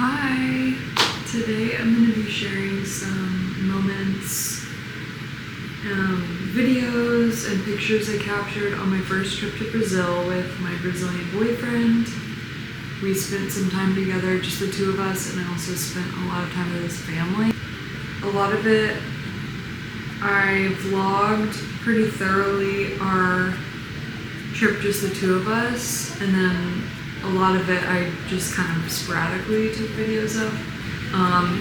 Hi! Today I'm going to be sharing some moments, videos and pictures I captured on my first trip to Brazil with my Brazilian boyfriend. We spent some time together, just the two of us, and I also spent a lot of time with his family. A lot of it I vlogged pretty thoroughly our trip, just the two of us, and then a lot of it I just kind of sporadically took videos of.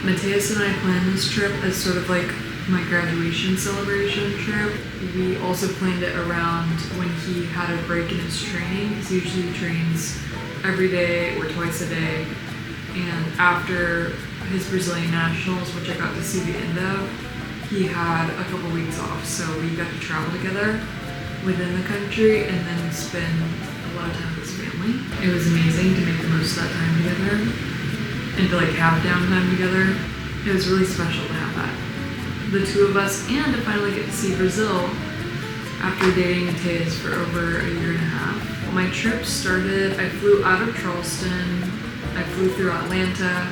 Mateus and I planned this trip as sort of like my graduation celebration trip. We also planned it around when he had a break in his training, because he usually trains every day or twice a day. And after his Brazilian Nationals, which I got to see the end of, he had a couple weeks off, so we got to travel together within the country and then spend a lot of time with his family. It was amazing to make the most of that time together and to like have downtime together. It was really special to have that. The two of us, and to finally get to see Brazil after dating Mateus for over a year and a half. My trip started, I flew out of Charleston, I flew through Atlanta,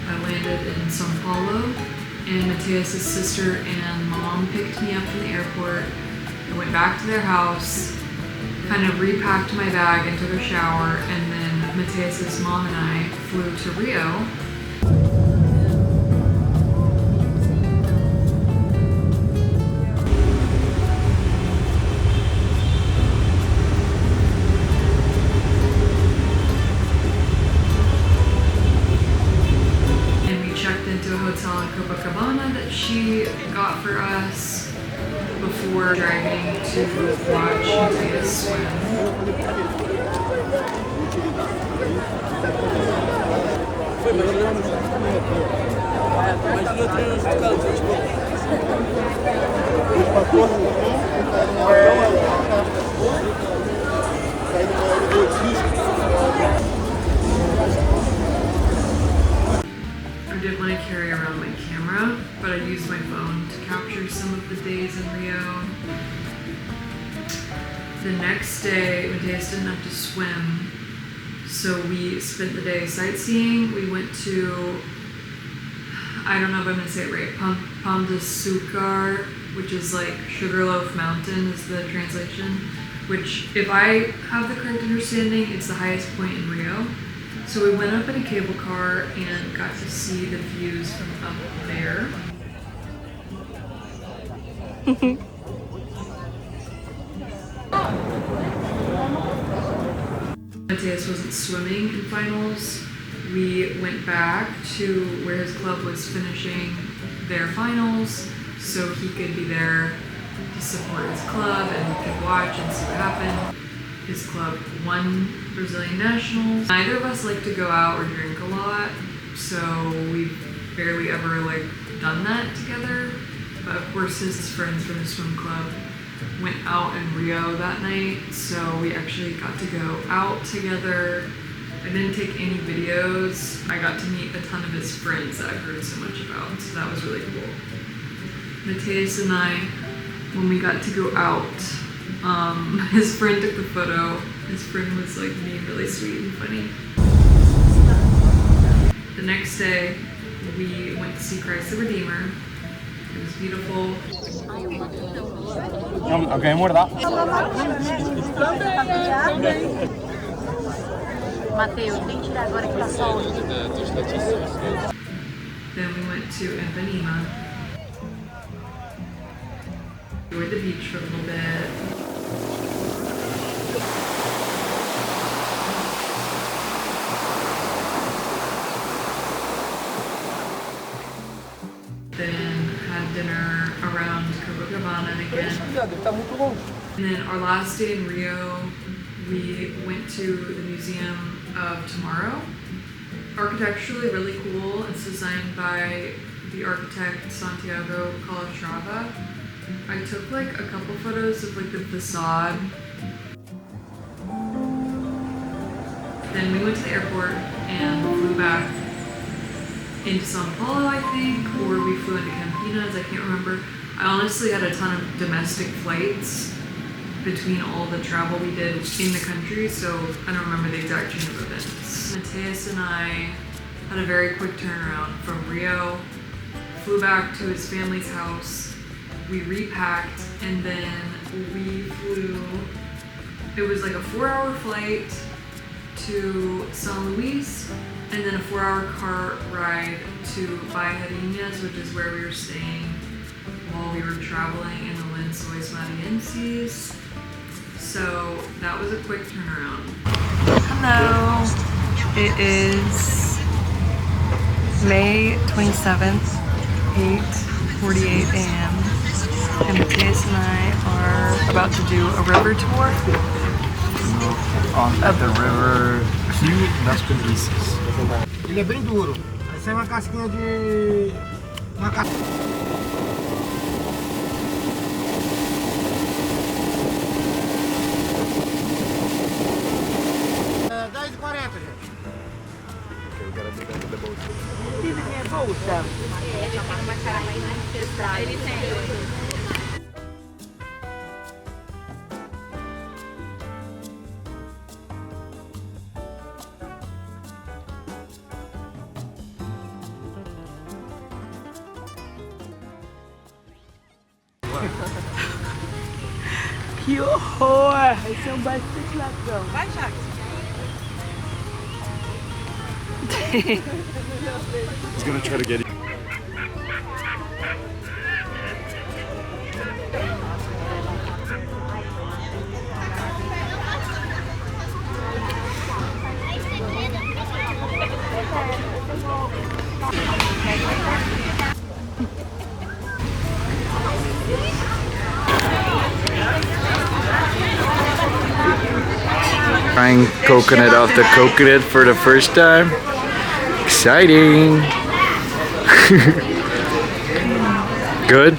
I landed in São Paulo, and Mateus' sister and mom picked me up from the airport. I went back to their house, kind of repacked my bag and took a shower, and then Mateus' mom and I flew to Rio. And we checked into a hotel in Copacabana that she got for us before driving to watch Mateus swim. I didn't want to carry around my camera, but I used my phone to capture some of the days in Rio. The next day, Mateus didn't have to swim, so we spent the day sightseeing. We went to, I don't know if I'm going to say it right, Pão de Açúcar, which is like Sugarloaf Mountain is the translation, which, if I have the correct understanding, it's the highest point in Rio. So we went up in a cable car and got to see the views from up there. Mateus wasn't swimming in finals. We went back to where his club was finishing their finals so he could be there to support his club and we could watch and see what happened. His club won Brazilian Nationals. Neither of us like to go out or drink a lot, so we've barely ever like done that together. But of course his friends from the swim club went out in Rio that night, so we actually got to go out together. I didn't take any videos. I got to meet a ton of his friends that I've heard so much about, so that was really cool. Mateus and I, when we got to go out, his friend took the photo. His friend was like being really sweet and funny. The next day, we went to see Christ the Redeemer. It was beautiful. Okay, more that. Mateus, vem tirar agora que tá sol. Then we went to Ipanema. We were at the beach for a little bit. Then had dinner around Copacabana again. And then our last day in Rio, we went to the Museum of Tomorrow. Architecturally really cool. It's designed by the architect Santiago Calatrava. I took like a couple photos of like the facade. Then we went to the airport and flew back into São Paulo, I think, or we flew into Campinas, I can't remember. I honestly had a ton of domestic flights between all the travel we did in the country, so I don't remember the exact chain of events. Mateus and I had a very quick turnaround from Rio, flew back to his family's house, we repacked, and then we flew, it was like a 4-hour flight to San Luis, and then a 4-hour car ride to Vinhedo, which is where we were staying while we were traveling in the Lençóis Maranhenses. So that was a quick turnaround. Hello, it is May 27th, 8:48 a.m. and Matthias and I are about to do a river tour. At the river Rio das Campinas. Ele é bem duro. Essa é uma casquinha de... uma casquinha. Ele tem. Que horror! Esse é um bastante ladrão. Vai, Jacques. He's gonna try to get it. Trying coconut off the coconut for the first time. Exciting. Good.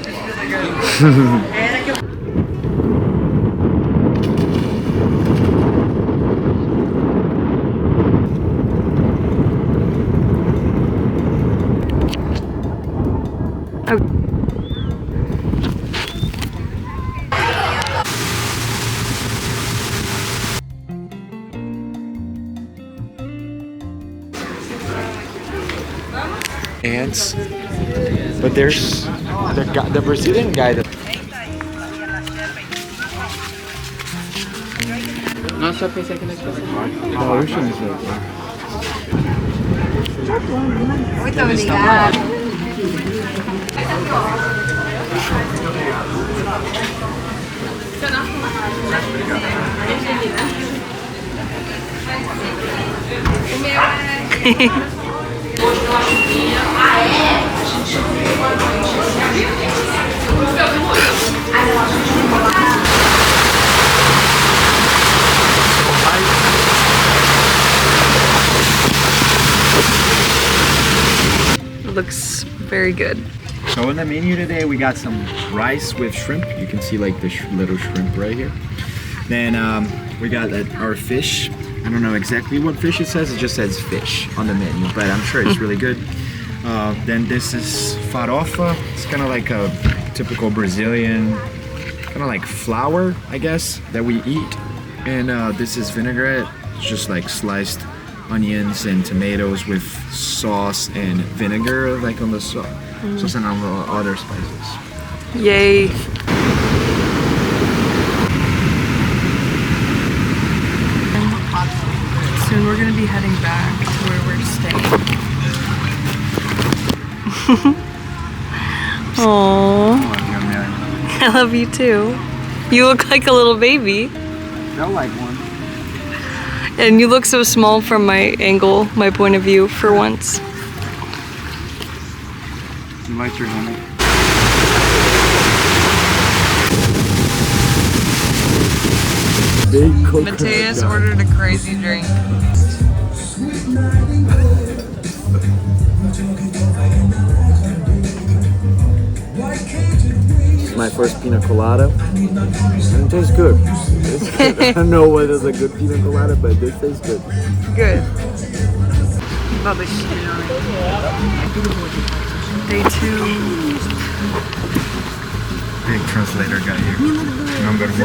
Ants, but there's the Brazilian guy that. Nossa, eu pensei que não tinha The ocean is like that. Muito obrigada. Looks very good. So in the menu today we got some rice with shrimp. You can see like the little shrimp right here. Then we got our fish. I don't know exactly what fish it says. It just says fish on the menu, but I'm sure it's really good. Then this is farofa. It's kind of like a typical Brazilian, kind of like flour, I guess, that we eat. And this is vinaigrette. It's just like sliced onions and tomatoes with sauce and vinegar, like on the sauce. So and on other spices. Yay. Soon we're gonna be heading back to where we're staying. Aww, I love you too. You look like a little baby. Felt like one. And you look so small from my angle, my point of view, for once. You like your honey? Big coconut. Matthias ordered a crazy drink. This is my first pina colada. And it tastes good. I don't know whether it's a good pina colada, but this tastes good. Good. Day 2. Big translator guy here. Number 1.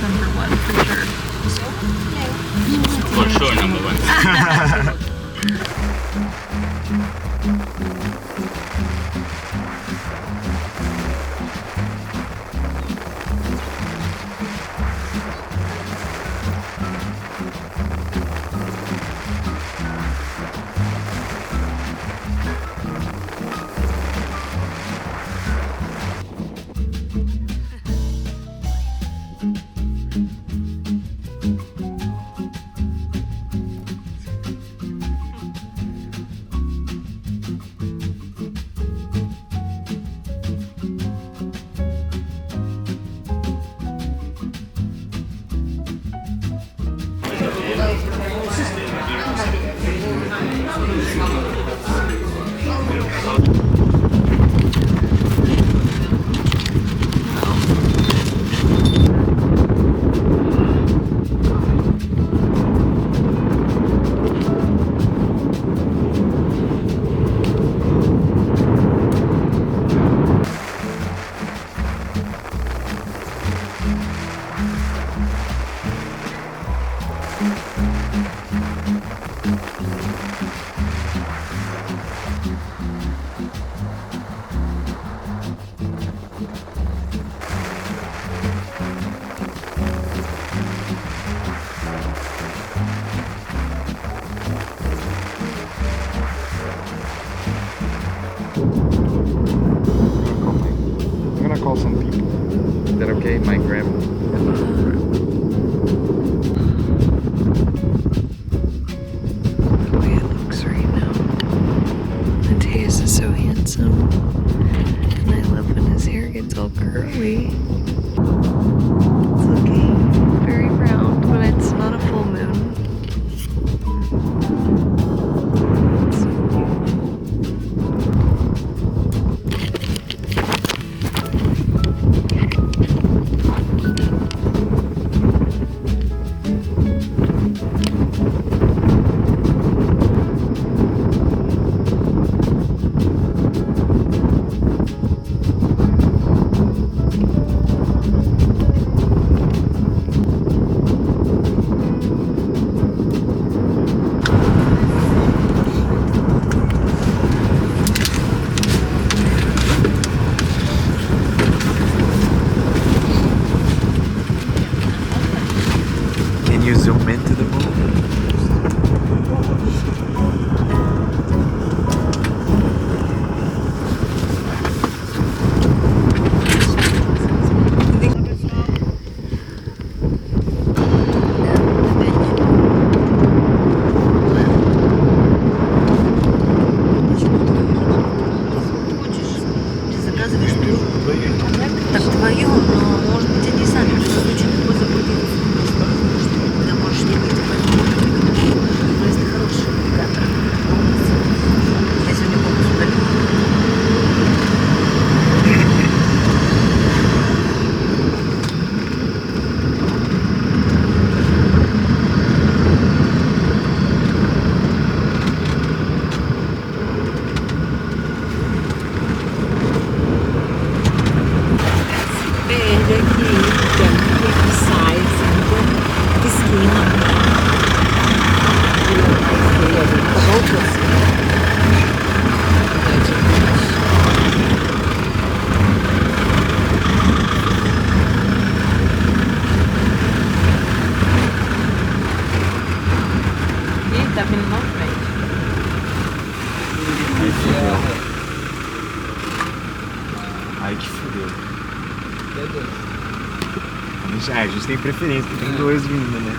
Number 1 for sure. For sure, number 1. I'm gonna call some people. Is that okay? My grandma. The way it looks right now. Mateus is so handsome. And I love when his hair gets all curly. It's looking very round, but it's not a full moon. Can you zoom into the moon? Так, твою, но может быть они сами что очень легко заблудились. Ты можешь не быть но если хороший навигатор, я сегодня фокус удалю. Tá vindo na frente. Ai, que fudeu. A gente tem preferência, porque tem dois vindo, né?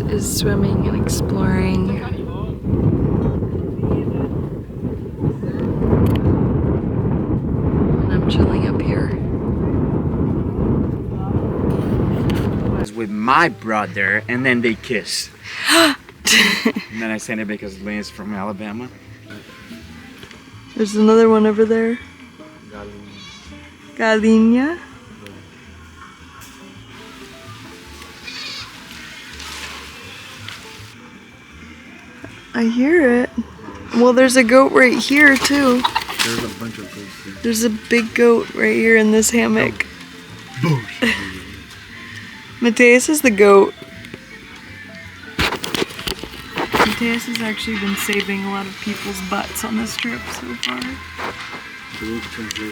Is swimming and exploring. And I'm chilling up here. With my brother, and then they kiss. And then I sent it because Lena's from Alabama. There's another one over there. Galinha. I hear it. Well, there's a goat right here too. There's a bunch of goats here. There's a big goat right here in this hammock. Mateus is the goat. Mateus has actually been saving a lot of people's butts on this trip so far.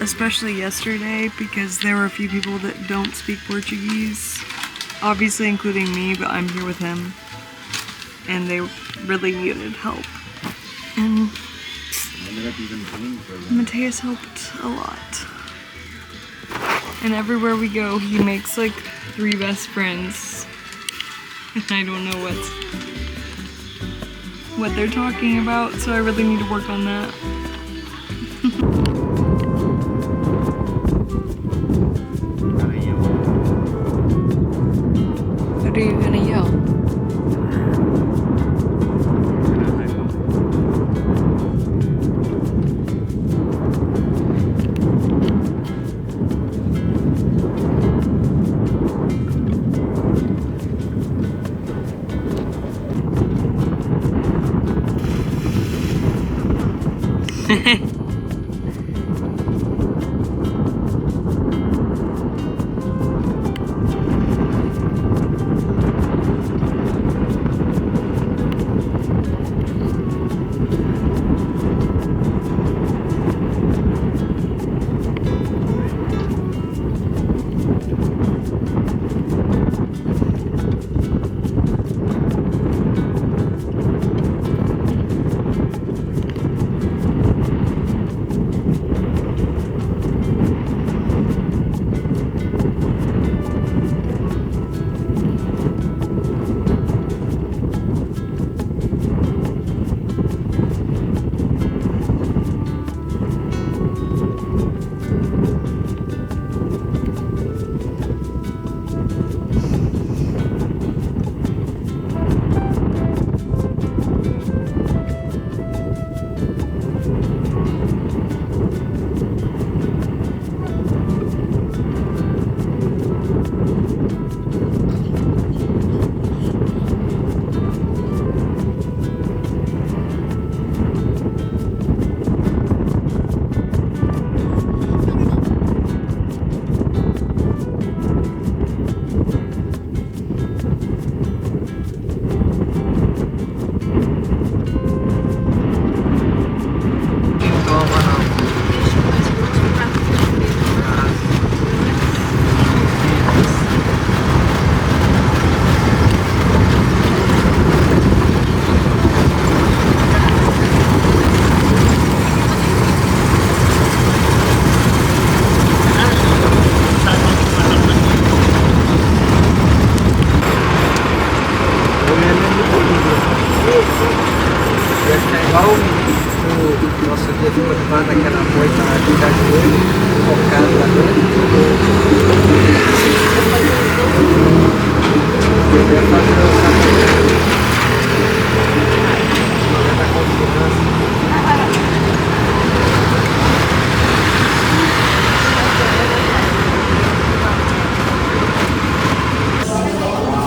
Especially yesterday, because there were a few people that don't speak Portuguese. Obviously including me, but I'm here with him. And they really needed help. And Mateus helped a lot. And everywhere we go, he makes like 3 best friends. And I don't know what they're talking about, so I really need to work on that. What are you gonna yell?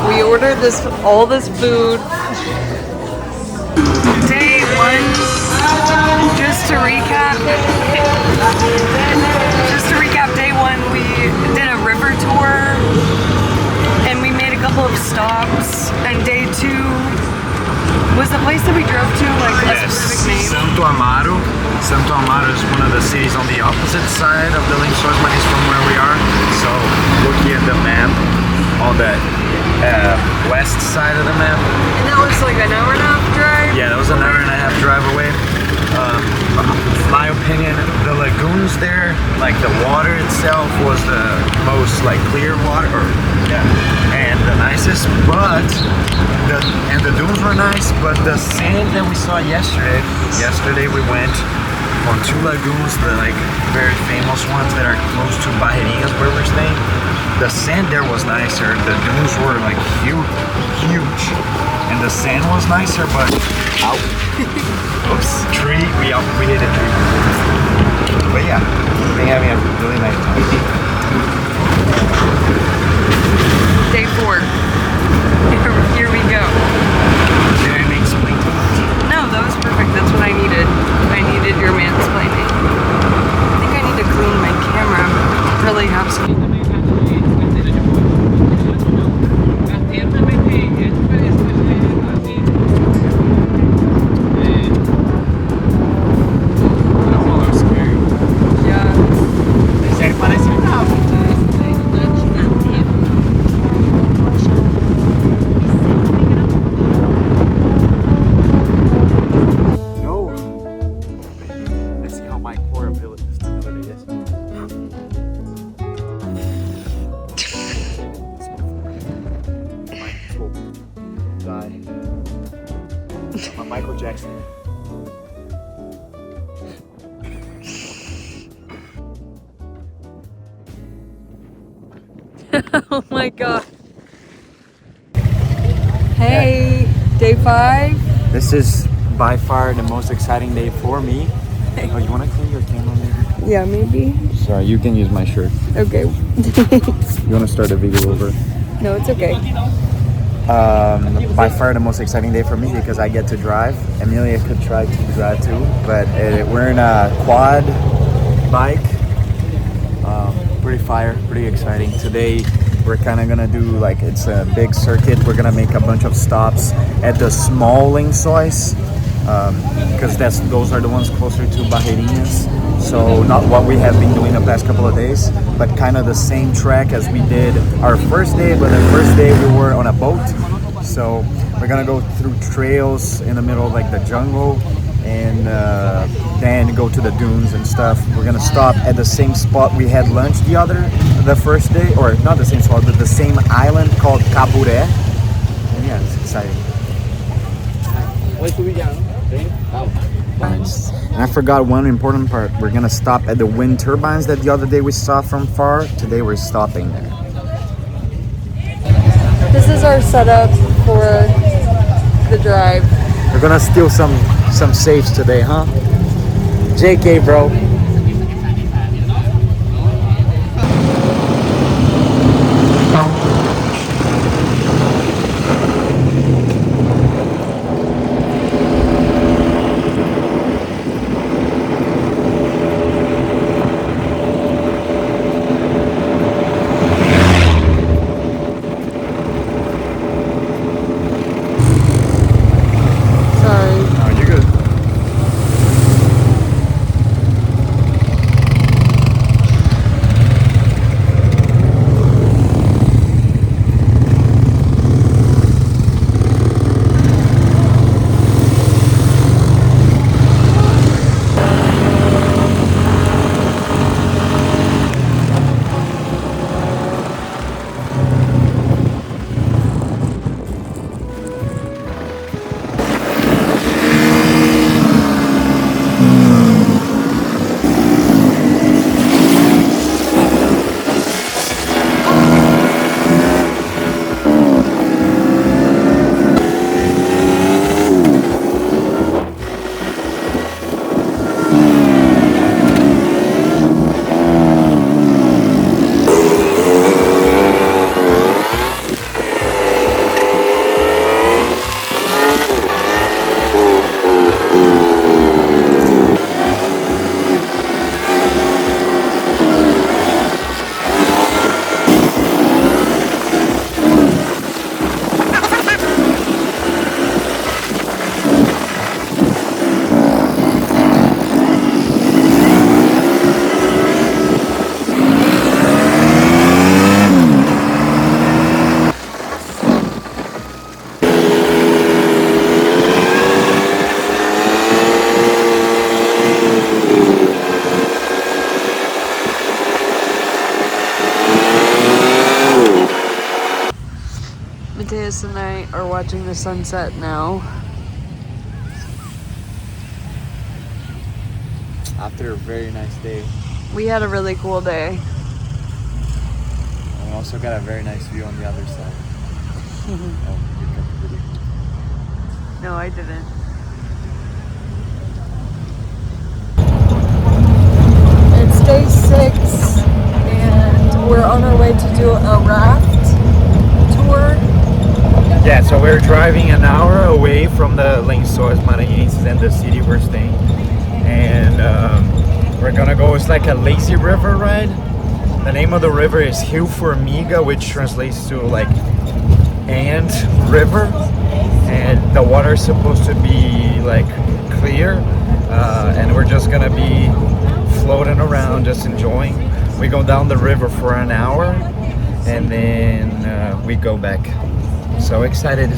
We ordered all this food. Day 1, just to recap, day 1 we did a river tour and we made a couple of stops, and day 2 was the place that we drove to, like a specific name. Santo Amaro. Santo Amaro is one of the cities on the opposite side of the Lençóis Maranhenses from where we are. So looking at the map, on the west side of the map. And that was like an hour and a half drive? Yeah, that was an hour and a half drive away. My opinion, the lagoons there, like the water itself was the most like clear water, and the nicest, but the dunes were nice, but the sand that we saw yesterday we went on 2 lagoons, the like very famous ones that are close to Barreirinhas where we're staying. The sand there was nicer, the dunes were like huge, and the sand was nicer, but oops, tree, we hit a tree. But yeah, we've been having a really nice time. Day 4. Here we go. Did I explain to you? No, Michael Jackson. Oh my god. Hey, day 5. This is by far the most exciting day for me. Oh, you want to clean your camera maybe? Yeah, maybe. Sorry, you can use my shirt. Okay. You want to start the video over? No, it's okay. By far the most exciting day for me because I get to drive. Amelia could try to drive too, but we're in a quad bike. Pretty fire, pretty exciting. Today we're kind of gonna do like, it's a big circuit. We're gonna make a bunch of stops at the small Lençóis because those are the ones closer to Barreirinhas. So not what we have been doing the past couple of days, but kind of the same track as we did our first day. But the first day we were on a boat, so we're gonna go through trails in the middle of like the jungle, and then go to the dunes and stuff. We're gonna stop at the same spot we had lunch the first day, or not the same spot, but the same island called Caburé. And yeah, it's exciting. And I forgot one important part. We're gonna stop at the wind turbines that the other day we saw from far. Today we're stopping there. This is our setup for the drive. We're gonna steal some safes today, huh? JK, bro. Mateus and I are watching the sunset now. After a very nice day. We had a really cool day. And we also got a very nice view on the other side. Oh, you got the video. No, I didn't. It's day 6 and we're on our way to do a raft tour. Yeah, so we're driving an hour away from the Lençóis Maranhenses and the city we're staying. And we're gonna go, it's like a lazy river ride. The name of the river is Rio Formiga, which translates to like ant river. And the water is supposed to be like clear. And we're just gonna be floating around, just enjoying. We go down the river for an hour and then we go back. So excited.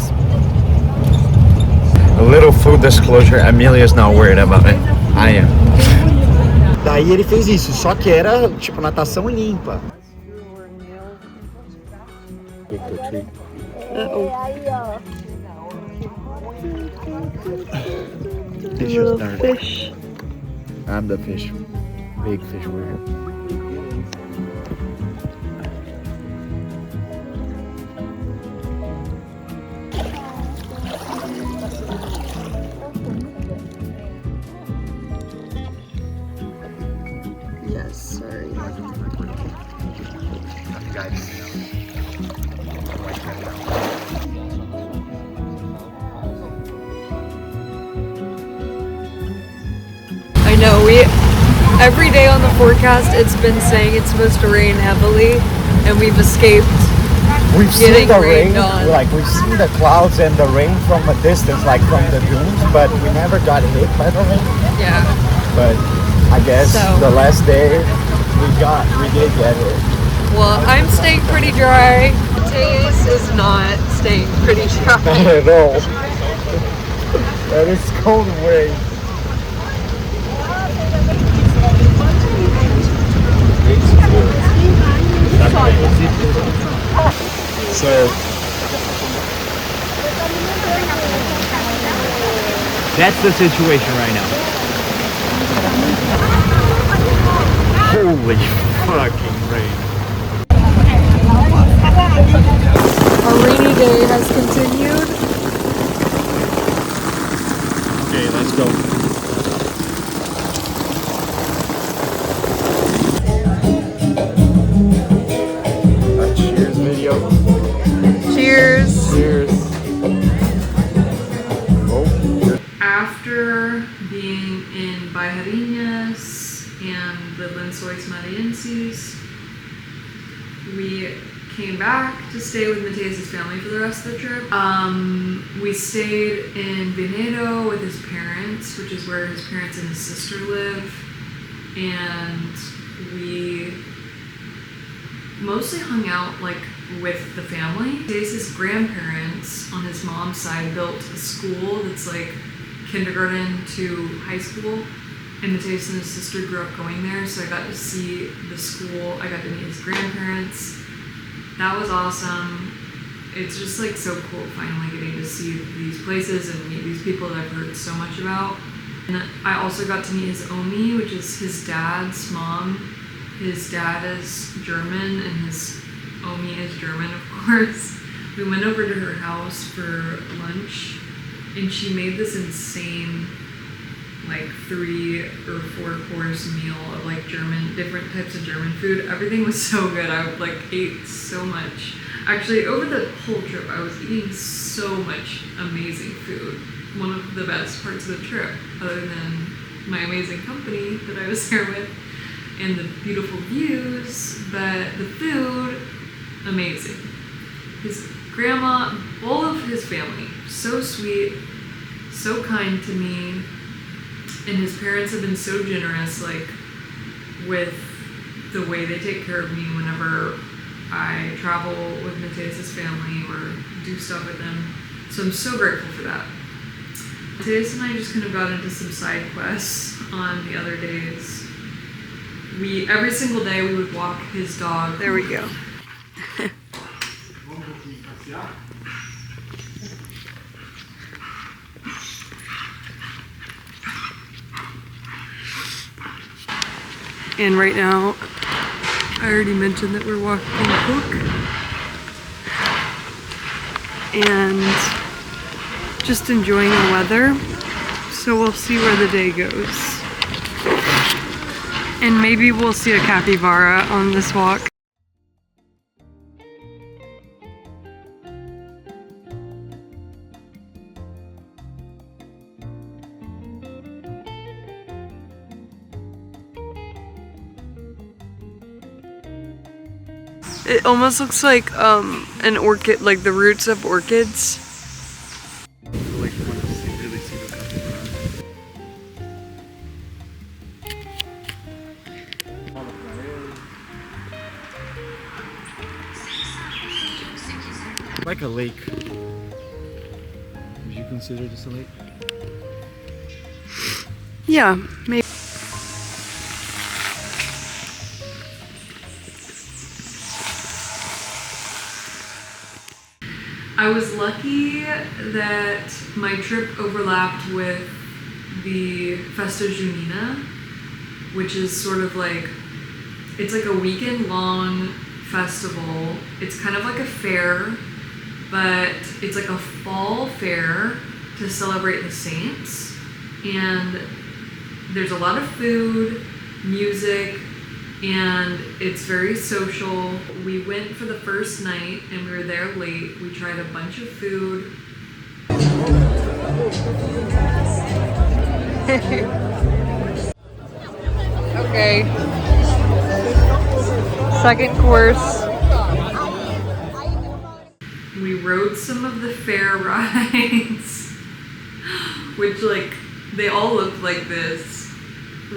A little food disclosure, Amelia's not worried about it. I am. Daí ele fez isso, só que era tipo natação limpa. Uh-oh. It's Little just fish. I'm the fish. Big fish warrior. Yes, sorry. I know, every day on the forecast it's been saying it's supposed to rain heavily, and we've escaped. We've seen Getting the rain, rained on. like we've seen the clouds and the rain from a distance, like from the dunes, but we never got hit by the rain. Yeah. But I guess So- the last day we did get hit. Well, I'm staying pretty dry. Taze is not staying pretty dry. Not at all. That is cold rain. So that's the situation right now. Holy fucking rain. Our rainy day has continued. Okay, let's go. A cheers video. Cheers. Cheers. Oh. After being in Baiharinas and the Lençóis Maranhenses, we came back to stay with Mateus's family for the rest of the trip. We stayed in Vinhedo with his parents, which is where his parents and his sister live, and we mostly hung out like with the family. Mateus's grandparents on his mom's side built a school that's like kindergarten to high school, and Mateus and his sister grew up going there, so I got to see the school. I got to meet his grandparents. That was awesome. It's just like so cool finally getting to see these places and meet these people that I've heard so much about. And I also got to meet his Omi, which is his dad's mom. His dad is German and his Omi is German, of course. We went over to her house for lunch and she made this insane like 3 or 4 course meal of like different types of German food. Everything was so good. I like ate so much. Actually, over the whole trip, I was eating so much amazing food. One of the best parts of the trip, other than my amazing company that I was there with, and the beautiful views, but the food, amazing. His grandma, all of his family, so sweet, so kind to me. And his parents have been so generous, like, with the way they take care of me whenever I travel with Mateus's family or do stuff with them. So I'm so grateful for that. Mateus and I just kind of got into some side quests on the other days. Every single day we would walk his dog. There we go. And right now, I already mentioned that we're walking Hook. And just enjoying the weather. So we'll see where the day goes. And maybe we'll see a capybara on this walk. It almost looks like an orchid, like the roots of orchids. Like a lake. Would you consider this a lake? Yeah, maybe. I was lucky that my trip overlapped with the Festa Junina, which is sort of like, it's like a weekend long festival. It's kind of like a fair, but it's like a fall fair to celebrate the saints. And there's a lot of food, music, and it's very social. We went for the first night and we were there late. We tried a bunch of food. Okay. Second course. We rode some of the fair rides, which like, they all looked like this,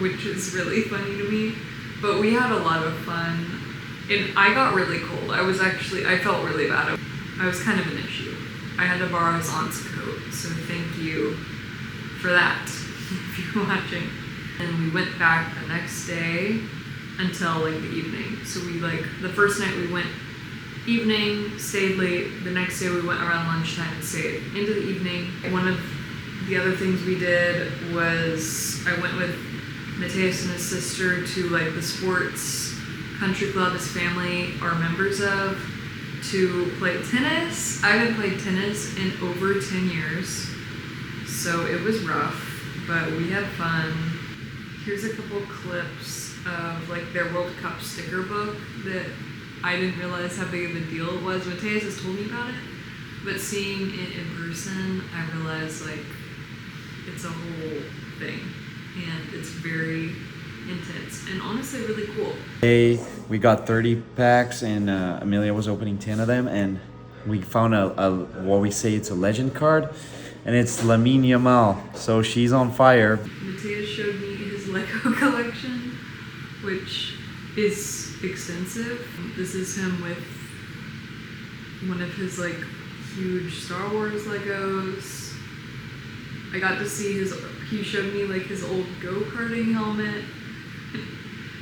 which is really funny to me. But we had a lot of fun. And I got really cold. I felt really bad. I was kind of an issue. I had to borrow his aunt's coat, so thank you for that, if you're watching. And we went back the next day until like the evening. So we the first night we went evening, stayed late. The next day we went around lunchtime and stayed into the evening. One of the other things we did was I went with Mateus and his sister to like the sports country club his family are members of to play tennis. I haven't played tennis in over 10 years, so it was rough, but we had fun. Here's a couple clips of like their World Cup sticker book that I didn't realize how big of a deal it was. Mateus has told me about it, but seeing it in person, I realized like it's a whole thing and it's very intense and honestly really cool. Hey, we got 30 packs and Amelia was opening 10 of them, and we found a what we say it's a legend card, and it's Lamine Yamal, so she's on fire. Mateus showed me his Lego collection, which is extensive. This is him with one of his like huge Star Wars Legos. I got to see he showed me like his old go-karting helmet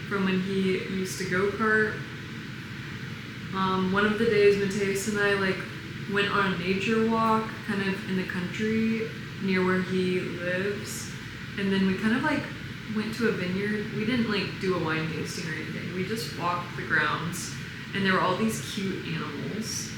from when he used to go-kart. One of the days Mateus and I like went on a nature walk kind of in the country near where he lives, and then we kind of like went to a vineyard. We didn't like do a wine tasting or anything. We just walked the grounds and there were all these cute animals.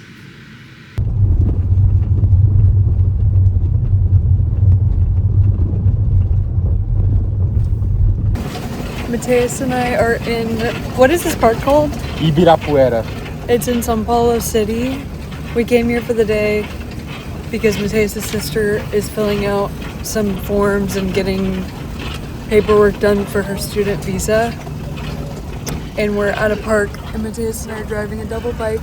Mateus and I are in, what is this park called? Ibirapuera. It's in São Paulo City. We came here for the day because Mateus' sister is filling out some forms and getting paperwork done for her student visa. And we're at a park and Mateus and I are driving a double bike.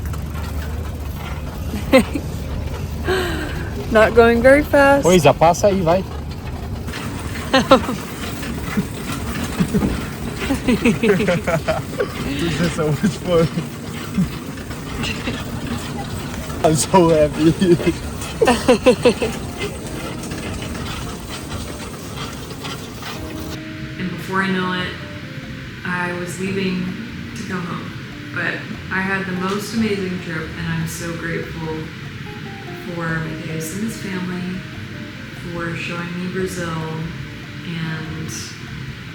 Not going very fast. Pois, passa aí, vai. This is so much fun. I'm so happy. And before I know it, I was leaving to come home. But I had the most amazing trip and I'm so grateful for Mateus and his family for showing me Brazil, and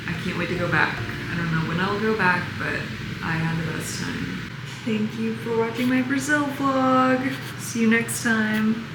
I can't wait to go back. I don't know when I'll go back, but I had the best time. Thank you for watching my Brazil vlog. See you next time.